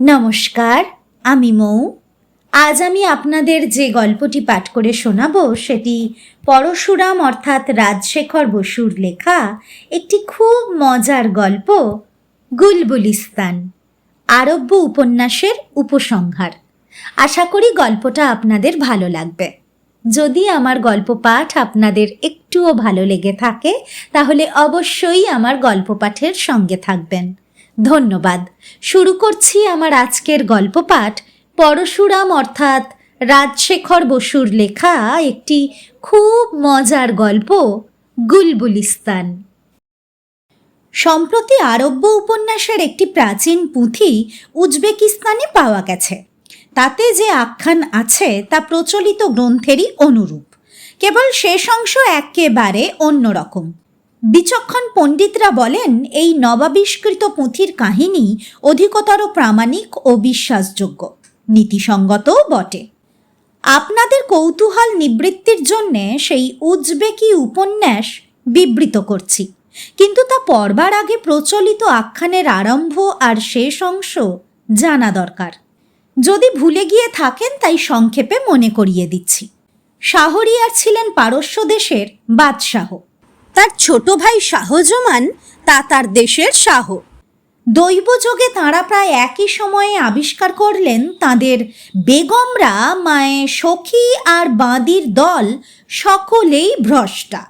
নমস্কার, আমি মৌ। আজ আমি আপনাদের যে গল্পটি পাঠ করে শোনাবো সেটি পরশুরাম অর্থাৎ রাজশেখর বসুর লেখা একটি খুব মজার গল্প, গুলবুলিস্তান, আরব্য উপন্যাসের উপসংহার। আশা করি গল্পটা আপনাদের ভালো লাগবে। যদি আমার গল্প পাঠ আপনাদের একটুও ভালো লেগে থাকে তাহলে অবশ্যই আমার গল্প পাঠের সঙ্গে থাকবেন। ধন্যবাদ। শুরু করছি আমার আজকের গল্প পাঠ, পরশুরাম অর্থাৎ রাজশেখর বসুর লেখা একটি খুব মজার গল্প, গুলবুলিস্তান। সম্প্রতি আরব্য উপন্যাসের একটি প্রাচীন পুঁথি উজবেকিস্তানে পাওয়া গেছে। তাতে যে আখ্যান আছে তা প্রচলিত গ্রন্থেরই অনুরূপ, কেবল শেষ অংশ একেবারে অন্যরকম। বিচক্ষণ পণ্ডিতরা বলেন এই নবাবিষ্কৃত পুঁথির কাহিনী অধিকতর প্রামাণিক ও বিশ্বাসযোগ্য, নীতিসঙ্গতও বটে। আপনাদের কৌতূহল নিবৃত্তির জন্যে সেই উজবেকি উপন্যাস বিবৃত করছি, কিন্তু তা পড়বার আগে প্রচলিত আখ্যানের আরম্ভ আর শেষ অংশ জানা দরকার। যদি ভুলে গিয়ে থাকেন তাই সংক্ষেপে মনে করিয়ে দিচ্ছি। শাহরিয়ার ছিলেন পারস্য দেশের বাদশাহ। তার ছোট ভাই শাহজামান তাতার দেশের শাহ। দৈবযোগে তাঁরা প্রায় একই সময়ে আবিষ্কার করলেন তাঁদের বেগমরা, মায়ে সখী আর বাঁদির দল সকলেই ভ্রষ্টা।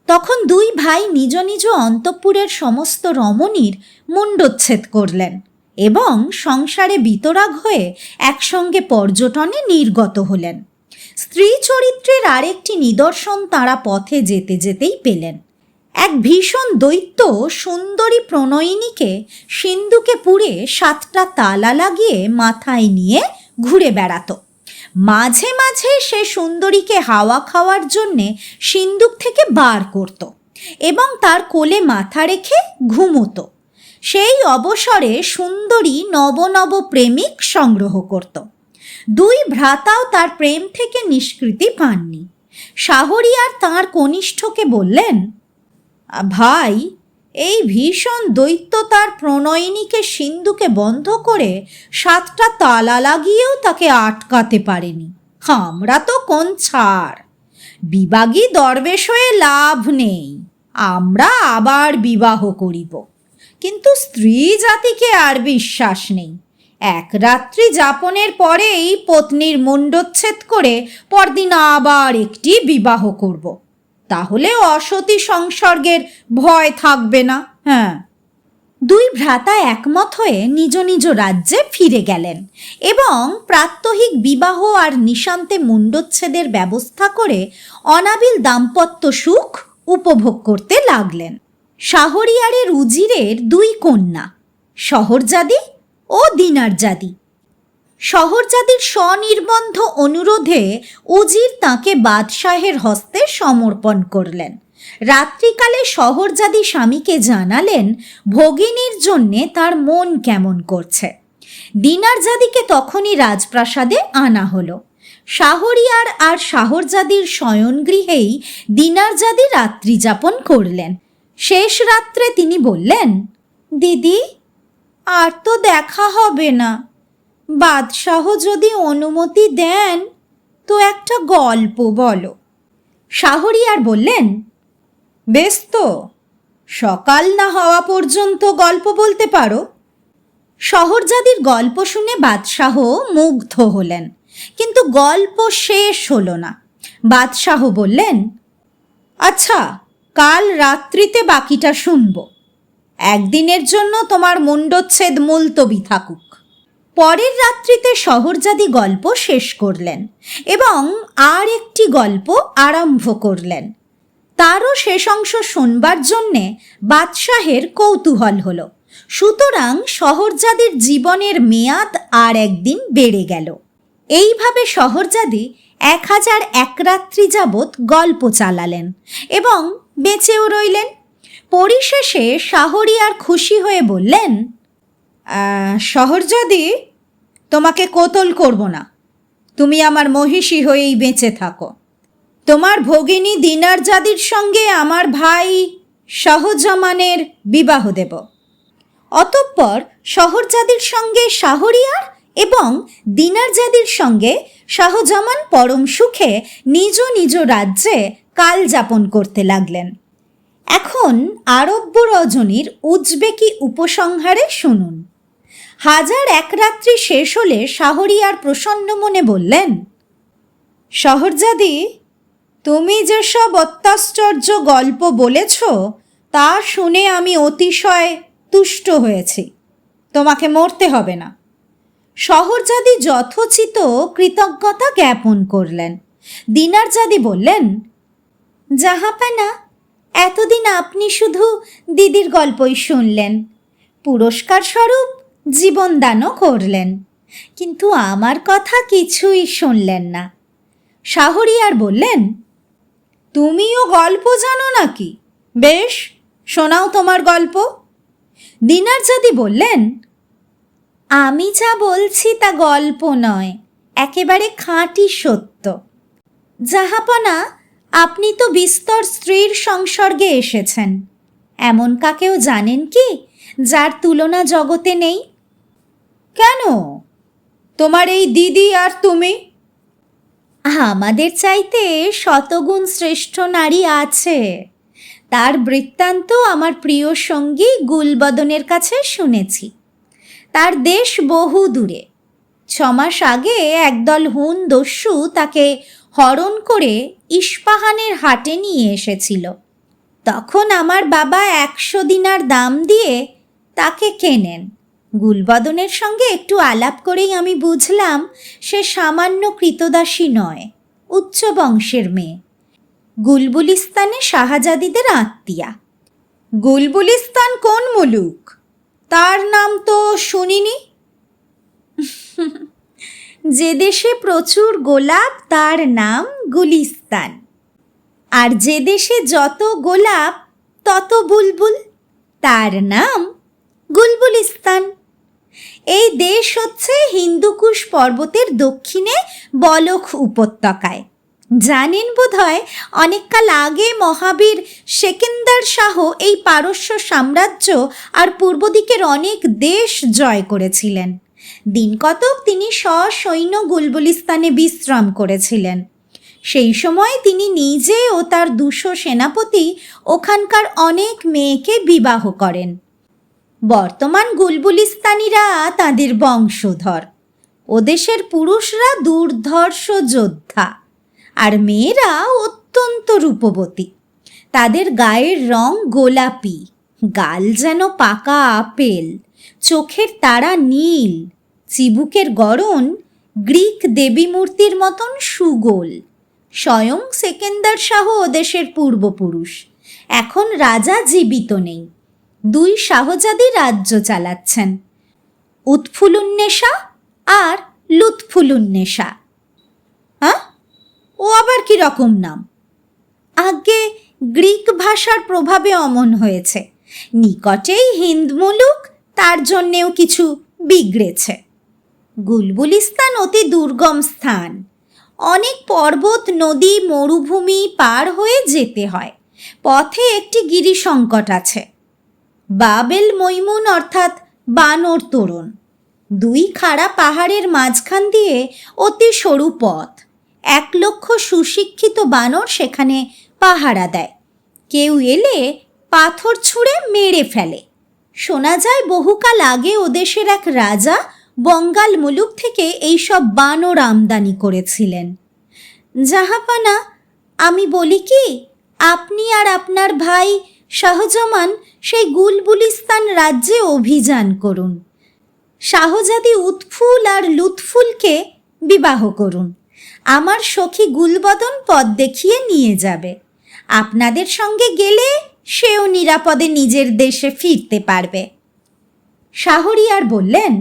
তখন দুই ভাই নিজ নিজ অন্তঃপুরের সমস্ত রমণীর মুণ্ডচ্ছেদ করলেন এবং সংসারে বিতরাগ হয়ে একসঙ্গে পর্যটনে নির্গত হলেন। স্ত্রী চরিত্রের আরেকটি নিদর্শন তাঁরা পথে যেতে যেতেই পেলেন। এক ভীষণ দৈত্য সুন্দরী প্রণয়িনীকে সিন্দুকে পুড়ে 7টা তালা লাগিয়ে মাথায় নিয়ে ঘুরে বেড়াতো। মাঝে মাঝে সে সুন্দরীকে হাওয়া খাওয়ার জন্যে সিন্দুক থেকে বার করত এবং তার কোলে মাথা রেখে ঘুমোতো। সেই অবসরে সুন্দরী নব নব প্রেমিক সংগ্রহ করত। দুই ভ্রাতাও তার প্রেম থেকে নিষ্কৃতি পাননি। শাহরিয়ার তাঁর কনিষ্ঠকে বললেন, ভাই, এই ভীষণ দৈত্য তার প্রণয়িনীকে সিন্ধুকে বন্ধ করে 7টা তালা লাগিয়েও তাকে আটকাতে পারেনি। আমরা তো কোন ছাড়, বিবাগী দরবেশ হয়ে লাভ নেই, আমরা আবার বিবাহ করিব। কিন্তু স্ত্রী জাতিকে আর বিশ্বাস নেই। এক রাত্রি যাপনের পরেই পত্নীর মুণ্ডচ্ছেদ করে পরদিন আবার একটি বিবাহ করব। তাহলে অসতী সংসর্গের ভয় থাকবে না। হ্যাঁ। দুই ভ্রাতা একমত হয়ে নিজ নিজ রাজ্যে ফিরে গেলেন এবং প্রাত্যহিক বিবাহ আর নিশান্তে মুণ্ডচ্ছেদের ব্যবস্থা করে অনাবিল দাম্পত্য সুখ উপভোগ করতে লাগলেন। শাহরিয়ারের উজিরের 2 কন্যা, শহরজাদি ও দিনারজাদি। শহরজাদির স্বনির্বন্ধ অনুরোধে উজির তাকে বাদশাহের হস্তে সমর্পণ করলেন। রাত্রিকালে শহরজাদি স্বামীকে জানালেন ভগিনীর জন্যে তার মন কেমন করছে। দিনারজাদিকে তখনই রাজপ্রাসাদে আনা হলো। শাহরিয়ার আর শহরজাদির শয়নগৃহেই দিনারজাদি রাত্রি যাপন করলেন। শেষ রাত্রে তিনি বললেন, দিদি, আর তো দেখা হবে না। বাদশাহ যদি অনুমতি দেন তো একটা গল্প বলো। শাহরিয়ার বললেন, বেশ তো, সকাল না হওয়া পর্যন্ত গল্প বলতে পারো। শহরজাদির গল্প শুনে বাদশাহ মুগ্ধ হলেন, কিন্তু গল্প শেষ হলো না। বাদশাহ বললেন, আচ্ছা, কাল রাত্রিতে বাকিটা শুনব। একদিনের জন্য তোমার মুণ্ডচ্ছেদ মুলতবি থাকুক। পরের রাত্রিতে শহরজাদি গল্প শেষ করলেন এবং আর একটি গল্প আরম্ভ করলেন। তারও শেষ অংশ শুনবার জন্যে বাদশাহের কৌতূহল হলো। সুতরাং শহরজাদির জীবনের মেয়াদ আর একদিন বেড়ে গেল। এইভাবে শহরজাদি 1001 রাত্রি যাবৎ গল্প চালালেন এবং বেঁচেও রইলেন। পরিশেষে শাহরিয়ার খুশি হয়ে বললেন, শহরজাদি, তোমাকে কোতল করব না, তুমি আমার মহিষী হয়েই বেঁচে থাকো। তোমার ভগিনী দিনারজাদির সঙ্গে আমার ভাই শাহজামানের বিবাহ দেব। অতঃপর শহরজাদির সঙ্গে শাহরিয়ার এবং দিনারজাদির সঙ্গে শাহজামান পরম সুখে নিজ নিজ রাজ্যে কাল যাপন করতে লাগলেন। এখন আরব্য রজনীর উজবেকি উপসংহারে শুনুন। হাজার এক রাত্রি শেষ হলে শাহরিয়ার প্রসন্ন মনে বললেন, শহরজাদি, তুমি যেসব অত্যাশ্চর্য গল্প বলেছ তা শুনে আমি অতিশয় তুষ্ট হয়েছি। তোমাকে মরতে হবে না। শহরজাদি যথোচিত কৃতজ্ঞতা জ্ঞাপন করলেন। দিনারজাদি বললেন, জাহাপানা, এতদিন আপনি শুধু দিদির গল্পই শুনলেন, পুরস্কার স্বরূপ জীবনদানও করলেন, কিন্তু আমার কথা কিছুই শুনলেন না। শাহরিয়ার বললেন, তুমিও গল্প জানো নাকি? বেশ, শোনাও তোমার গল্প। দিনারজাদি বললেন, আমি যা বলছি তা গল্প নয়, একেবারে খাঁটি সত্য। জাহাপনা, আপনি তো বিস্তর স্ত্রীর সংসর্গে এসেছেন। এমন কাকেও জানেন কি যার তুলনা জগতে নেই? কেন, তোমার এই দিদি আর তুমি? আমাদের চাইতে শতগুণ শ্রেষ্ঠ নারী আছে। তার বৃত্তান্ত আমার প্রিয় সঙ্গী গুলবদনের কাছে শুনেছি। তার দেশ বহু দূরে। 6 মাস আগে একদল হুন দস্যু তাকে হরণ করে ইস্পাহানের হাটে নিয়ে এসেছিল। তখন আমার বাবা 100 দিনার দাম দিয়ে তাকে কেনেন। গুলবদনের সঙ্গে একটু আলাপ করেই আমি বুঝলাম সে সামান্য কৃতদাসী নয়, উচ্চ বংশের মেয়ে, গুলবুলিস্তানে শাহজাদিদের আত্মীয়া। গুলবুলিস্তান কোন মুলুক? তার নাম তো শুনিনি। যে দেশে প্রচুর গোলাপ তার নাম গুলিস্তান, আর যে দেশে যত গোলাপ তত বুলবুল তার নাম গুলবুলিস্তান। এই দেশ হচ্ছে হিন্দুকুশ পর্বতের দক্ষিণে বলখ উপত্যকায়। জানেন বোধহয় অনেককাল আগে মহাবীর সেকেন্দার শাহ এই পারস্য সাম্রাজ্য আর পূর্ব দিকের অনেক দেশ জয় করেছিলেন। দিন কতক তিনি সসৈন্য গুলবুলিস্তানে বিশ্রাম করেছিলেন। সেই সময় তিনি নিজে ও তার 200 সেনাপতি ওখানকার অনেক মেয়েকে বিবাহ করেন। বর্তমান গুলবুলিস্তানিরা তাদের বংশধর। ওদেশের পুরুষরা দুর্ধর্ষ যোদ্ধা, আর মেয়েরা অত্যন্ত রূপবতী। তাদের গায়ের রং গোলাপি, গাল যেন পাকা আপেল, চোখের তারা নীল, চিবুকের গড়ন গ্রিক দেবী মূর্তির মতন সুগোল। স্বয়ং সেকেন্দার শাহ ওদেশের পূর্বপুরুষ। এখন রাজা জীবিত নেই। 2 শাহজাদি রাজ্য চালাচ্ছেন, উৎফুলুন্নেশা আর লুৎফুলুন্নেশা। হ্যাঁ, ও আবার কি রকম নাম? আগে গ্রিক ভাষার প্রভাবে অমন হয়েছে। নিকটেই হিন্দ মুলুক, তার জন্যেও কিছু বিগড়েছে। গুলবুলিস্তান অতি দুর্গম স্থান। অনেক পর্বত, নদী, মরুভূমি পার হয়ে যেতে হয়। পথে একটি গিরি সংকট আছে, বাবেল মৈমুন অর্থাৎ বানর তোরণ। 2 খাড়া পাহাড়ের মাঝখান দিয়ে অতি সরু পথ। 1 লক্ষ সুশিক্ষিত বানর সেখানে পাহারা দেয়। কেউ এলে পাথর ছুঁড়ে মেরে ফেলে। শোনা যায় বহুকাল আগে ওদেশের এক রাজা বঙ্গাল মুলুক থেকে এইসব বানর আমদানি করেছিলেন। জাহাপানা, আমি বলি কি, আপনি আর আপনার ভাই শাহজামান সেই গুলবুলিস্তান রাজ্যে অভিযান করুন। শাহজাদি উৎফুল আর লুৎফুলকে বিবাহ করুন। আমার সখী গুলবদন পথ দেখিয়ে নিয়ে যাবে। আপনাদের সঙ্গে গেলে সেও নিরাপদে নিজের দেশে ফিরতে পারবে। শাহরিয়ার বললেন,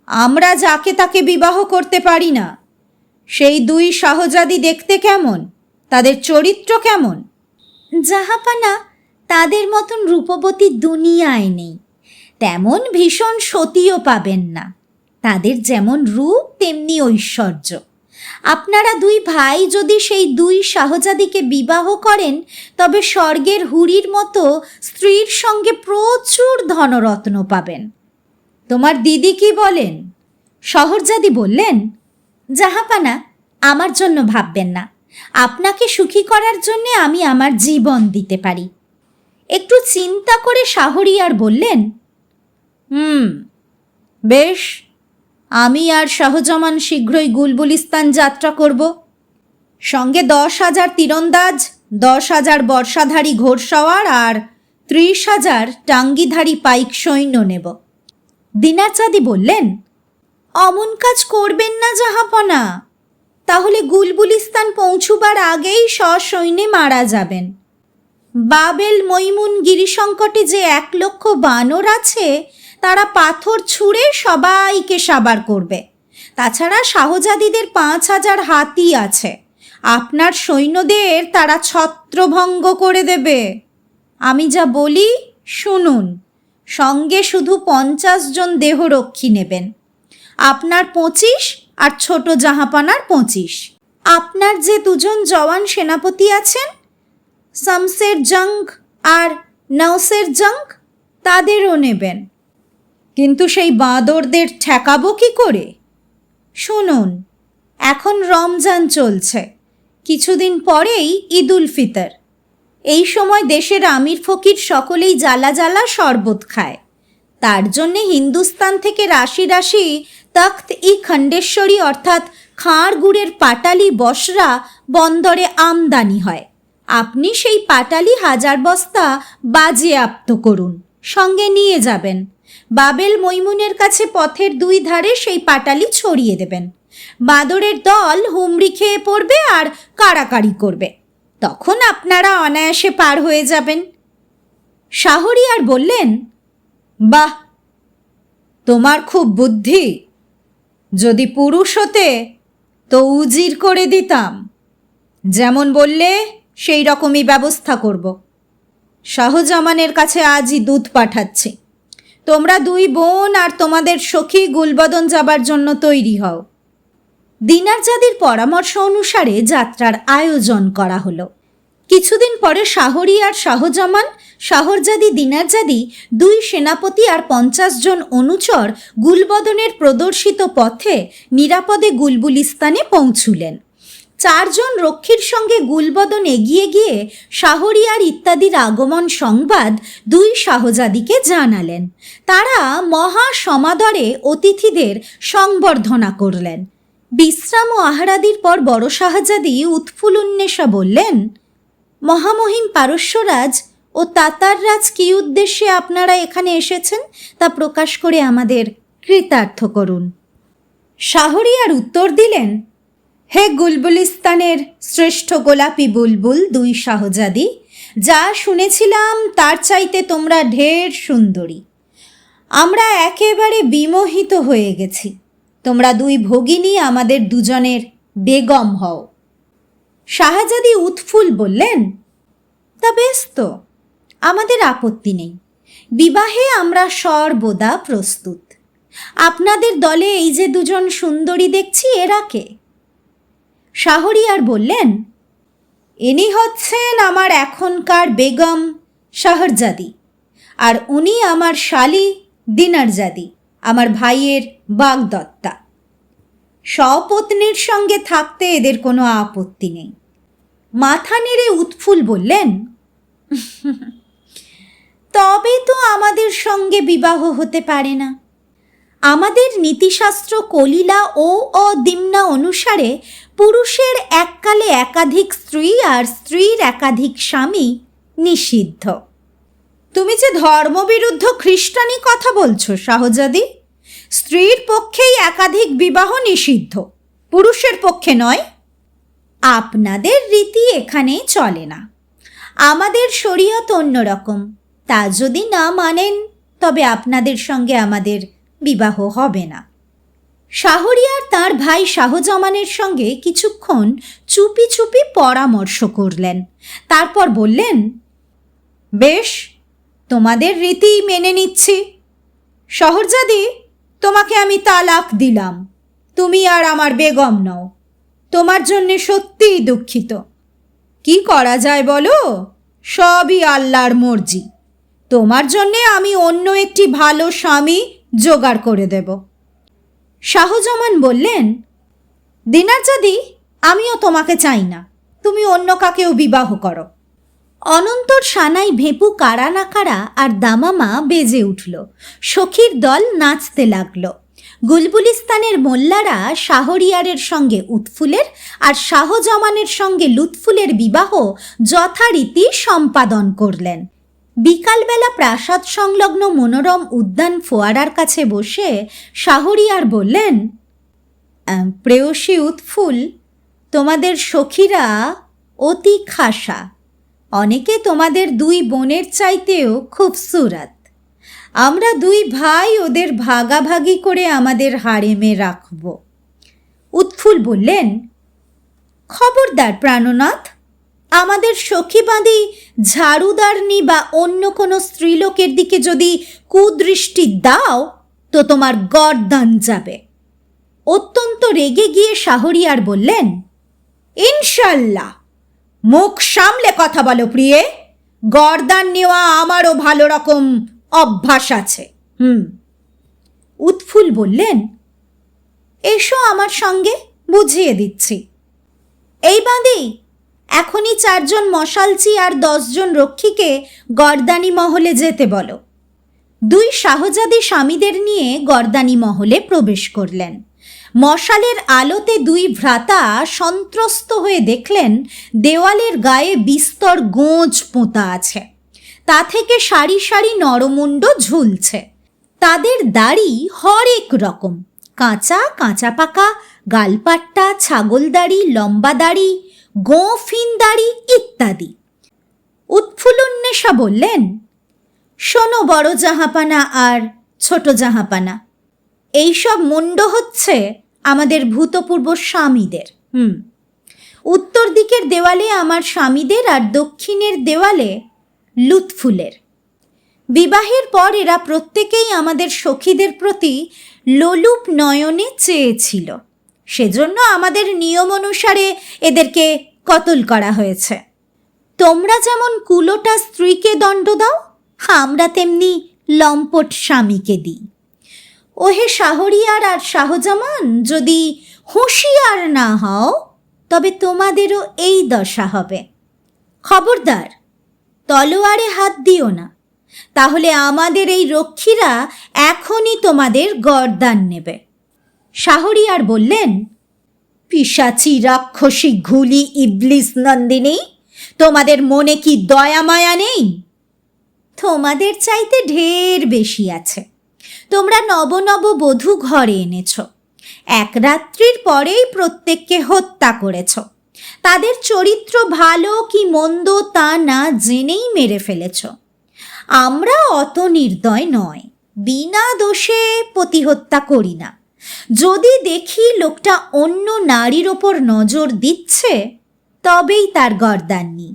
আমরা যাকে তাকে বিবাহ করতে পারি না। সেই 2 শাহজাদি দেখতে কেমন? তাদের চরিত্র কেমন? জাহাপানা, তাদের মতন রূপবতী দুনিয়ায় নেই। তেমন ভীষণ সতীও পাবেন না। তাদের যেমন রূপ তেমনি ঐশ্বর্য। আপনারা দুই ভাই যদি সেই দুই শাহজাদিকে বিবাহ করেন তবে স্বর্গের হুরির মতো স্ত্রীর সঙ্গে প্রচুর ধনরত্ন পাবেন। তোমার দিদি কি বলেন? শহরজাদি বললেন, জাহাপানা, আমার জন্য ভাববেন না, আপনাকে সুখী করার জন্য আমি আমার জীবন দিতে পারি। একটু চিন্তা করে শাহরিয়ার বললেন, বেশ, আমি আর শাহজামান শীঘ্রই গুলবুলিস্তান যাত্রা করব। সঙ্গে 10,000 তীরন্দাজ, 10,000 বর্ষাধারী ঘোড়সওয়ার আর 30,000 টাঙ্গিধারী পাইক সৈন্য নেব। দিনারজাদি বললেন, অমন কাজ করবেন না জাহাপনা, তাহলে গুলবুলিস্তান পৌঁছুবার আগেই সসৈন্যে মারা যাবেন। বাবেল মৈমুন গিরিসংকটে যে 1,00,000 বানর আছে, তারা পাথর ছুঁড়ে সবাইকে সাবার করবে। তাছাড়া শাহজাদিদের 5,000 হাতি আছে, আপনার সৈন্যদের তারা ছত্রভঙ্গ করে দেবে। আমি যা বলি শুনুন, সঙ্গে শুধু 50 জন দেহরক্ষী নেবেন। আপনার 25 আর ছোট জাহাপানার 25। আপনার যে 2 জন জওয়ান সেনাপতি আছেন, শামসের জং আর নওসের জং, তাদেরও নেবেন। কিন্তু সেই বাঁদরদের ঠেকাবো কি করে? শুনুন, এখন রমজান চলছে, কিছুদিন পরেই ঈদুল ফিতর। এই সময় দেশের আমির ফকির সকলেই জ্বালা জ্বালা শরবত খায়। তার জন্যে হিন্দুস্তান থেকে রাশি রাশি তখ্ত-ই খণ্ডেশ্বরী অর্থাৎ খাঁড় গুড়ের পাটালি বসরা বন্দরে আমদানি হয়। আপনি সেই পাটালি 1000 বস্তা বাজেয়াপ্ত করুন, সঙ্গে নিয়ে যাবেন। বাবেল মৈমুনের কাছে পথের 2 ধারে সেই পাটালি ছড়িয়ে দেবেন। বাঁদরের দল হুমড়ি খেয়ে পড়বে আর কাড়াকাড়ি করবে, তখন আপনারা অনায়াসে পার হয়ে যাবেন। শাহরিয়ার বললেন, বাহ, তোমার খুব বুদ্ধি। যদি পুরুষ হতে তো উজির করে দিতাম। যেমন বললে সেই রকমই ব্যবস্থা করব। শাহজামানের কাছে আজই দুধ পাঠাচ্ছি। তোমরা 2 বোন আর তোমাদের সখী গুলবদন যাবার জন্য তৈরি হও। দিনারজাদির পরামর্শ অনুসারে যাত্রার আয়োজন করা হলো। কিছুদিন পরে শাহরিয়ার শাহজামান, শাহরজাদি, দিনারজাদি, 2 সেনাপতি আর 50 জন অনুচর গুলবদনের প্রদর্শিত পথে নিরাপদে গুলবুলিস্তানে পৌঁছুলেন। 4 জন রক্ষীর সঙ্গে গুলবদন এগিয়ে গিয়ে শাহরিয়ার ইত্যাদির আগমন সংবাদ 2 শাহজাদিকে জানালেন। তারা মহা সমাদরে অতিথিদের সংবর্ধনা করলেন। বিশ্রাম ও আহারাদির পর বড় শাহজাদি উৎফুল্লন্বেষা বললেন, মহামহিম পারস্যরাজ ও তাতাররাজ কি উদ্দেশ্যে আপনারা এখানে এসেছেন তা প্রকাশ করে আমাদের কৃতার্থ করুন। শাহরিয়ার উত্তর দিলেন, হে গুলবুলিস্তানের শ্রেষ্ঠ গোলাপি বুলবুল 2 শাহজাদি, যা শুনেছিলাম তার চাইতে তোমরা ঢের সুন্দরী। আমরা একেবারে বিমোহিত হয়ে গেছি। তোমরা 2 ভগিনী আমাদের 2 জনের বেগম হও। শাহজাদি উৎফুল বললেন, তা বেশ তো, আমাদের আপত্তি নেই। বিবাহে আমরা সর্বদা প্রস্তুত। আপনাদের দলে এই যে 2 জন সুন্দরী দেখছি, এরা কে? শাহরিয়ার বললেন, ইনি হচ্ছেন আমার এখনকার বেগম শাহরজাদি, আর উনি আমার শালি দিনারজাদি, আমার ভাইয়ের বাগদত্তা। স্বপত্নীর সঙ্গে থাকতে এদের কোনো আপত্তি নেই। মাথা নেড়ে উৎফুল বললেন, তবে তো আমাদের সঙ্গে বিবাহ হতে পারে না। আমাদের নীতিশাস্ত্র কলিলা ও অদিম্না অনুসারে পুরুষের এককালে একাধিক স্ত্রী আর স্ত্রীর একাধিক স্বামী নিষিদ্ধ। তুমি যে ধর্মবিরুদ্ধ খ্রিস্টানি কথা বলছো শাহজাদি। স্ত্রীর পক্ষেই একাধিক বিবাহ নিষিদ্ধ, পুরুষের পক্ষে নয়। আপনাদের রীতি এখানে চলে না। আমাদের শরীয়ত অন্যরকম। তা যদি না মানেন তবে আপনাদের সঙ্গে আমাদের বিবাহ হবে না। শাহরিয়ার তার ভাই শাহজামানের সঙ্গে কিছুক্ষণ চুপি চুপি পরামর্শ করলেন। তারপর বললেন, বেশ, তোমাদের রীতি মেনে নিচ্ছি। শহরজাদি, তোমাকে আমি তালাক দিলাম। তুমি আর আমার বেগম নও। তোমার জন্যে সত্যিই দুঃখিত। কি করা যায় বলো, সবই আল্লাহর মর্জি। তোমার জন্যে আমি অন্য একটি ভালো স্বামী জোগাড় করে দেব। শাহজামান বললেন, দিনারজাদি, আমিও তোমাকে চাই না, তুমি অন্য কাকেও বিবাহ করো। অনন্তর সানাই, ভেপু, কারা না কারা আর দামামা বেজে উঠল। সখীর দল নাচতে লাগল। গুলবুলিস্তানের মোল্লারা শাহরিয়ারের সঙ্গে উৎফুলের আর শাহজামানের সঙ্গে লুৎফুলের বিবাহ যথারীতি সম্পাদন করলেন। বিকালবেলা প্রাসাদ সংলগ্ন মনোরম উদ্যান ফোয়ারার কাছে বসে শাহরিয়ার বললেন, প্রেয়সী উৎফুল, তোমাদের সখীরা অতি খাসা। অনেকে তোমাদের দুই বোনের চাইতেও খুবসুরত। আমরা দুই ভাই ওদের ভাগাভাগি করে আমাদের হারেমে রাখব। উৎফুল বললেন, খবরদার প্রাণনাথ, আমাদের সখীবাদী ঝাড়ুদারনি বা অন্য কোনো স্ত্রীলোকের দিকে যদি কুদৃষ্টি দাও তো তোমার গর্দান যাবে। অত্যন্ত রেগে গিয়ে শাহরিয়ার বললেন, ইনশাল্লাহ, মুখ সামলে কথা বলো প্রিয়ে। গর্দান নেওয়া আমারও ভালো রকম অভ্যাস আছে। উৎফুল বললেন, এসো আমার সঙ্গে, বুঝিয়ে দিচ্ছি। এই বাঁধি, এখনই 4 জন মশালচি আর 10 জন রক্ষীকে গর্দানি মহলে যেতে বলো। 2 শাহজাদি স্বামীদের নিয়ে গর্দানি মহলে প্রবেশ করলেন। মশালের আলোতে 2 ভ্রাতা সন্ত্রস্ত হয়ে দেখলেন দেওয়ালের গায়ে বিস্তর গোঁজ পোঁতা আছে। তা থেকে সারি সারি নরমুণ্ড ঝুলছে। তাদের দাড়ি হরেক রকম, কাঁচা, কাঁচা পাকা, গালপাট্টা, ছাগল দাড়ি, লম্বা দাড়ি, গোঁফিন দাড়ি ইত্যাদি। উৎফুল্লন্বেষা বললেন, শোনো বড় জাহাপানা আর ছোট জাহাপানা, এইসব মুন্ড হচ্ছে আমাদের ভূতপূর্ব স্বামীদের। উত্তর দিকের দেওয়ালে আমার স্বামীদের আর দক্ষিণের দেওয়ালে লুৎফুলের। বিবাহের পর এরা প্রত্যেকেই আমাদের সখীদের প্রতি লোলুপ নয়নে চেয়েছিল। সেজন্য আমাদের নিয়ম অনুসারে এদেরকে কতল করা হয়েছে। তোমরা যেমন কুলোটা স্ত্রীকে দণ্ড দাও, আমরা তেমনি লম্পট স্বামীকে দিই। ওহে শাহরিয়ার আর শাহজামান, যদি হুঁশিয়ার না হও তবে তোমাদেরও এই দশা হবে। খবরদার, তলোয়ারে হাত দিও না, তাহলে আমাদের এই রক্ষীরা এখনই তোমাদের গর্দান নেবে। শাহরিয়ার বললেন, পিশাচি, রাক্ষসী, ঘুলি, ইবলিস নন্দিনী, তোমাদের মনে কি দয়া মায়া নেই? তোমাদের চাইতে ঢের বেশি আছে। তোমরা নব নব বধূ ঘরে এনেছ, 1 রাত্রির পরেই প্রত্যেককে হত্যা করেছ। তাদের চরিত্র ভালো কি মন্দ তা না জেনেই মেরে ফেলেছ। আমরা অত নির্দয় নয়, বিনা দোষে প্রতিহত্যা করি না। যদি দেখি লোকটা অন্য নারীর ওপর নজর দিচ্ছে, তবেই তার গর্দান নিই।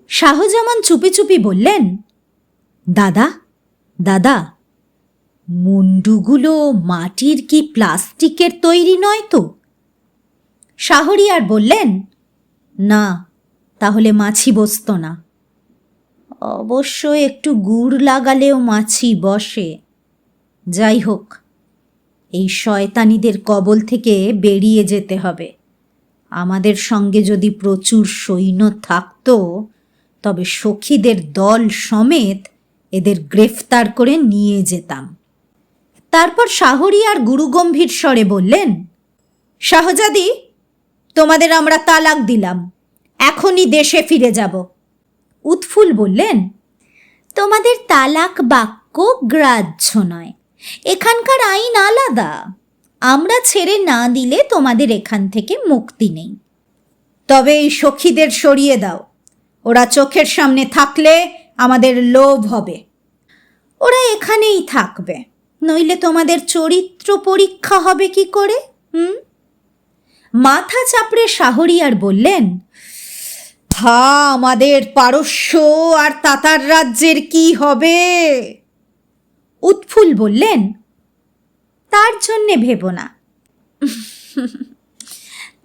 শাহজামান চুপি চুপি বললেন, দাদা দাদা, মুন্ডুগুলো মাটির কি প্লাস্টিকের তৈরি নয় তো? শাহরিয়ার বললেন, না, তাহলে মাছি বসত না। অবশ্য একটু গুড় লাগালেও মাছি বসে। যাই হোক, এই শয়তানিদের কবল থেকে বেরিয়ে যেতে হবে। আমাদের সঙ্গে যদি প্রচুর সৈন্য থাকতো তবে সখীদের দল সমেত এদের গ্রেফতার করে নিয়ে যেতাম। তারপর শাহরিয়ার গুরুগম্ভীর স্বরে বললেন, শাহজাদি, তোমাদের আমরা তালাক দিলাম, এখনই দেশে ফিরে যাব। উৎফুল বললেন, তোমাদের তালাক বাক্য গ্রাহ্য নয়, এখানকার আইন আলাদা। আমরা ছেড়ে না দিলে তোমাদের এখান থেকে মুক্তি নেই। তবে এই সখীদের সরিয়ে দাও, ওরা চোখের সামনে থাকলে আমাদের লোভ হবে। ওরা এখানেই থাকবে, নইলে তোমাদের চরিত্র পরীক্ষা হবে কি করে? মাথা চাপড়ে শাহরিয়ার বললেন, হা, আমাদের পারস্য আর তাতার রাজ্যের কি হবে? উৎফুল বললেন, তার জন্যে ভেবো না,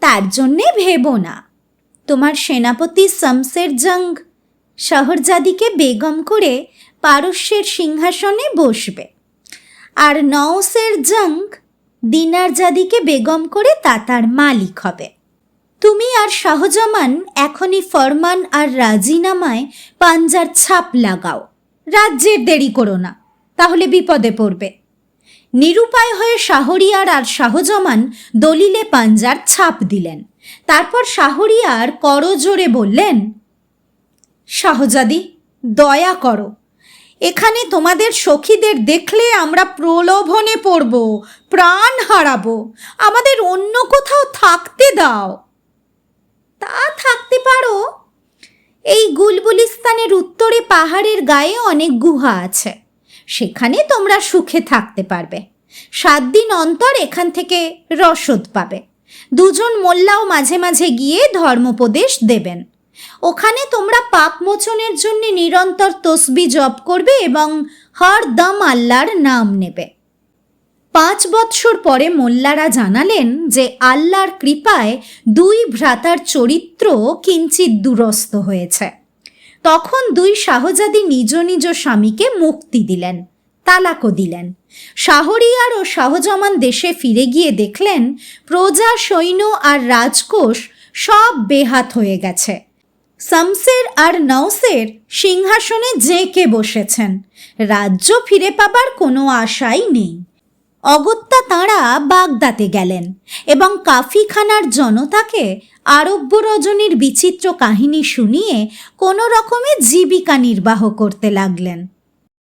তার জন্যে ভেবো না। তোমার সেনাপতি শামসের জং শহরজাদিকে বেগম করে পারস্যের সিংহাসনে বসবে, আর নওসের জং দিনারজাদিকে বেগম করে তাতার মালিক হবে। তুমি আর শাহজামান এখনই ফরমান আর রাজিনামায় পাঞ্জার ছাপ লাগাও। রাজ্যের দেরি করো না, তাহলে বিপদে পড়বে। নিরুপায় হয়ে শাহরিয়ার আর শাহজামান দলিলে পাঞ্জার ছাপ দিলেন। তারপর শাহরিয়ার করজোরে বললেন, শাহজাদি, দয়া করো, এখানে তোমাদের সখীদের দেখলে আমরা প্রলোভনে পড়ব, প্রাণ হারাবো। আমাদের অন্য কোথাও থাকতে দাও। তা থাকতে পারো। এই গুলবুলিস্তানের উত্তরে পাহাড়ের গায়ে অনেক গুহা আছে, সেখানে তোমরা সুখে থাকতে পারবে। 7 দিন অন্তর এখান থেকে রসদ পাবে। 2 জন মোল্লাও মাঝে মাঝে গিয়ে ধর্মোপদেশ দেবেন। ওখানে তোমরা পাপ মোচনের জন্য নিরন্তর তসবি জপ করবে এবং হরদম আল্লাহর নাম নেবে। 5 বৎসর পরে মোল্লারা জানালেন যে আল্লাহর কৃপায় 2 ভ্রাতার চরিত্র কিঞ্চিত দুরস্ত হয়েছে। তখন 2 শাহজাদি নিজ নিজ স্বামীকে মুক্তি দিলেন, তালাকও দিলেন। শাহরিয়ার ও শাহজামান দেশে ফিরে গিয়ে দেখলেন প্রজা, সৈন্য আর রাজকোষ সব বেহাত হয়ে গেছে। শামসের আর নওসের সিংহাসনে জেঁকে বসেছেন। রাজ্য ফিরে পাবার কোনো আশাই নেই। অগত্যা তাঁরা বাগদাতে গেলেন এবং কাফিখানার জনতাকে আরব্য রজনীর বিচিত্র কাহিনী শুনিয়ে কোনো রকমে জীবিকা নির্বাহ করতে লাগলেন।